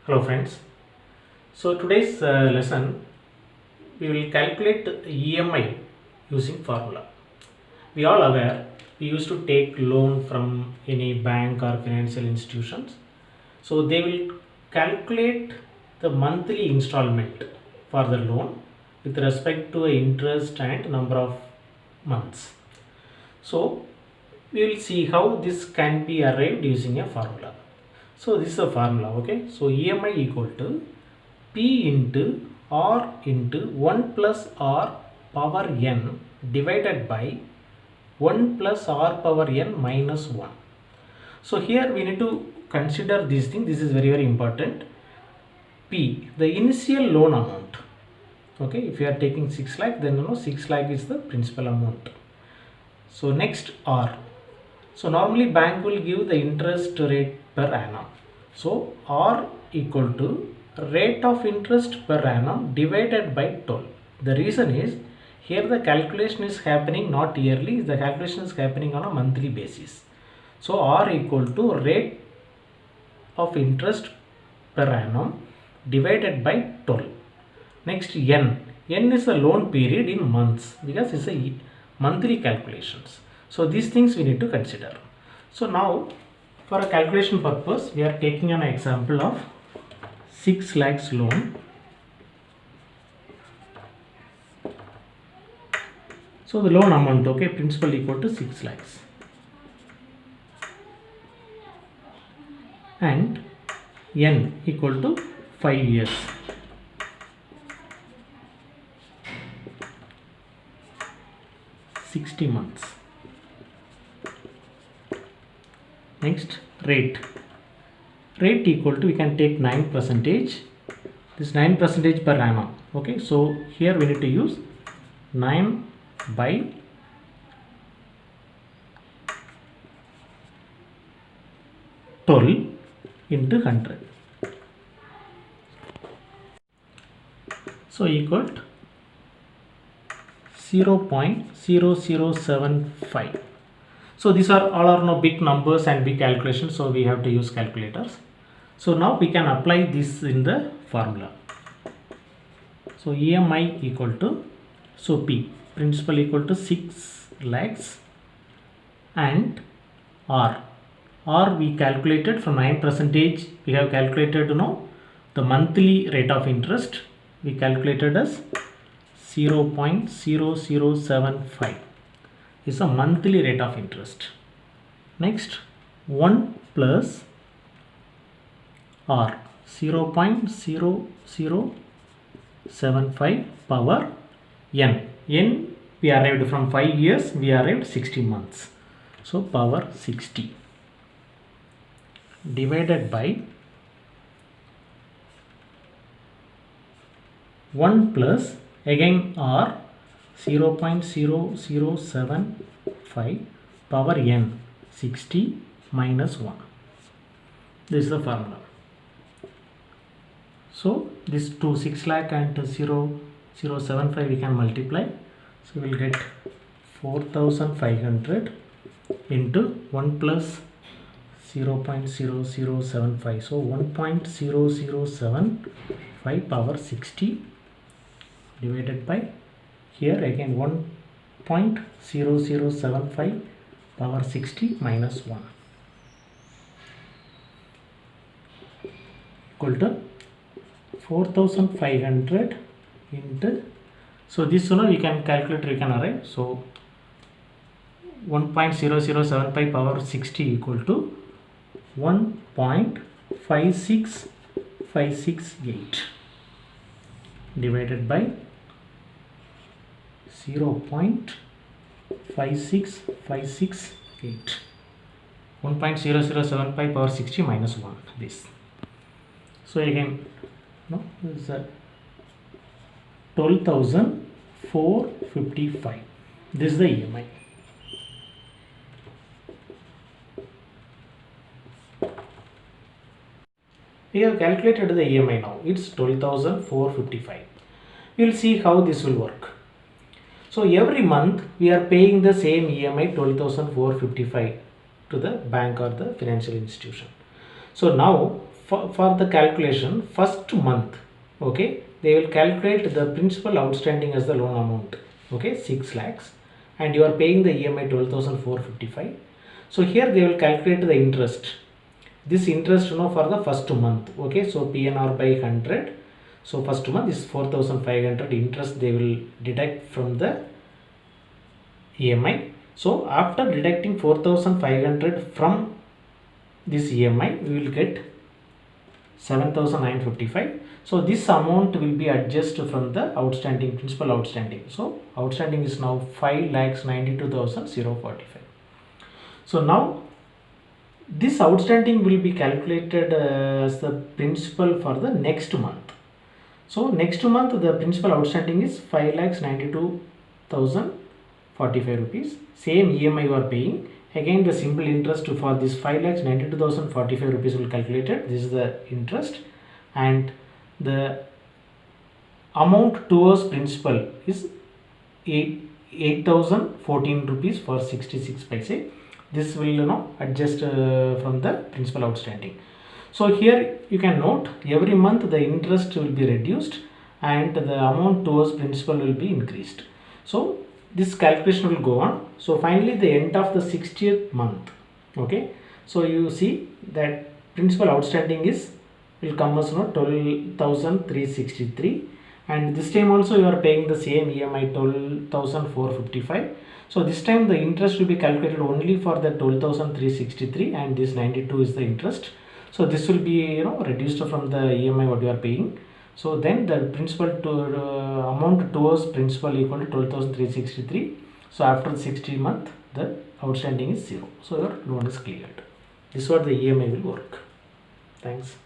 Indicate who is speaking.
Speaker 1: Hello friends. So today's lesson we will calculate EMI using formula. We all aware we used to take loan from any bank or financial institutions. So they will calculate the monthly installment for the loan with respect to interest and number of months. So we will see how this can be arrived using a formula. So this is a formula, okay. So EMI equal to P into R into 1 plus R power n divided by 1 plus R power n minus 1. So here we need to consider this thing. This is very important. P, the initial loan amount. Okay, if you are taking 6 lakh, then 6 lakh is the principal amount. So next R. So normally bank will give the interest rate per annum. So R equal to rate of interest per annum divided by 12. The reason is here the calculation is happening not yearly, the calculation is happening on a monthly basis. So R equal to rate of interest per annum divided by 12. Next N. N is the loan period in months because it's a monthly calculations. So these things we need to consider. So now for a calculation purpose we are taking an example of 6 lakhs loan. So the loan amount, okay, principal equal to 6 lakhs and N equal to 5 years. $60 months. Next rate equal to, we can take 9%, this 9% per annum. Okay, so here we need to use 9 by 12 into 100. So equal to 0.0075. So these are all are no big numbers and big calculations, so we have to use calculators. So now we can apply this in the formula. So EMI equal to, so P, principal equal to 6 lakhs and R we calculated from 9%, we have calculated the monthly rate of interest, we calculated as 0.0075 is a monthly rate of interest. Next 1 plus R 0.0075 power n we arrived from 5 years, we arrived 60 months, so power 60 divided by 1 plus again R 0.0075 power n 60 minus 1. This is the formula. So this 6 lakh and 0.075 we can multiply. So we will get 4,500 into 1 plus 0.0075. So 1.0075 power 60 divided by here again 1.0075 power 60 minus 1 equal to 4,500 into, so this we can calculate, we can arrive. So 1.0075 power 60 equal to 1.5658 divided by 0.56568. 1.0075 power 60 minus 1, this. So again this is 12,455. This is the EMI. We have calculated the EMI now. It's 12,455. We will see how this will work. So every month we are paying the same EMI 12,455 to the bank or the financial institution. So now for the calculation first month, okay, they will calculate the principal outstanding as the loan amount, okay, 6 lakhs, and you are paying the EMI 12,455. So here they will calculate the interest, this interest, you know, for the first month, okay. So PNR by 100, so first month is 4,500 interest they will deduct from the EMI. So after deducting 4,500 from this EMI, we will get 7,955. So this amount will be adjusted from the outstanding, principal outstanding. So outstanding is now 5,92,045. So now this outstanding will be calculated as the principal for the next month. So next month the principal outstanding is 5,92,045 rupees. Same EMI you are paying. Again the simple interest for this 5,92,045 rupees will calculated. This is the interest, and the amount towards principal is 8,014 rupees for 66 paise. This will, you know, adjust from the principal outstanding. So here you can note every month the interest will be reduced and the amount towards principal will be increased. So this calculation will go on. So finally the end of the 60th month, okay, so you see that principal outstanding is will come as, you know, 12,363, and this time also you are paying the same EMI 12,455. So this time the interest will be calculated only for the 12,363, and this 92 is the interest. So this will be, you know, reduced from the EMI what you are paying. So then the principal to amount towards principal equal to 12,363. So after the 60 month the outstanding is 0. So your loan is cleared. This is what the EMI will work. Thanks.